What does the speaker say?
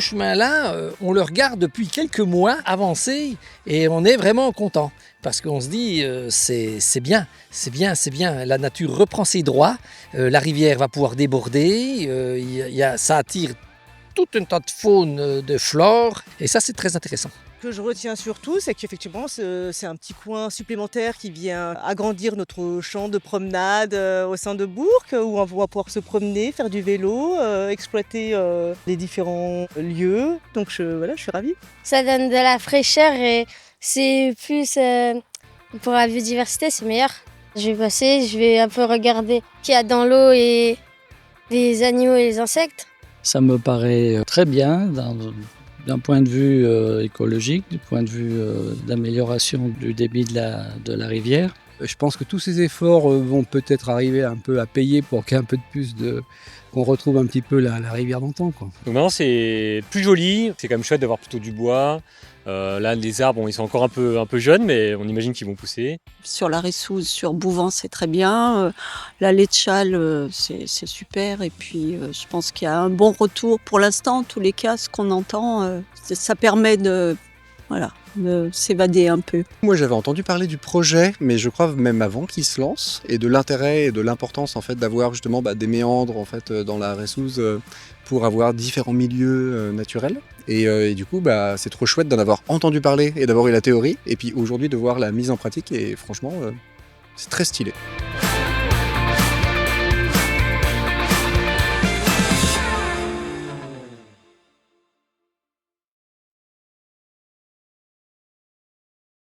chemin-là, on le regarde depuis quelques mois avancer et on est vraiment content. Parce qu'on se dit, c'est bien, c'est bien, c'est bien. La nature reprend ses droits, la rivière va pouvoir déborder, ça attire tout un tas de faune, de flore, et ça, c'est très intéressant. Ce que je retiens surtout, c'est qu'effectivement, c'est un petit coin supplémentaire qui vient agrandir notre champ de promenade au sein de Bourg, où on va pouvoir se promener, faire du vélo, exploiter les différents lieux. Donc voilà, je suis ravie. Ça donne de la fraîcheur et c'est plus pour la biodiversité, c'est meilleur. Je vais passer, je vais un peu regarder ce qu'il y a dans l'eau et les animaux et les insectes. Ça me paraît très bien d'un point de vue écologique, du point de vue d'amélioration du débit de la rivière. Je pense que tous ces efforts vont peut-être arriver un peu à payer pour qu'il y ait un peu de plus qu'on retrouve un petit peu la rivière d'antan, quoi. Donc maintenant c'est plus joli, c'est quand même chouette d'avoir plutôt du bois. Là les arbres ils sont encore un peu jeunes mais on imagine qu'ils vont pousser. Sur la Ressouze, sur Bouvans c'est très bien, la Létchal c'est super et puis je pense qu'il y a un bon retour pour l'instant. En tous les cas ce qu'on entend ça permet de s'évader un peu. Moi j'avais entendu parler du projet, mais je crois même avant qu'il se lance, et de l'intérêt et de l'importance en fait d'avoir justement des méandres en fait dans la Ressouze pour avoir différents milieux naturels. Et du coup c'est trop chouette d'en avoir entendu parler et d'avoir eu la théorie, et puis aujourd'hui de voir la mise en pratique, et franchement c'est très stylé.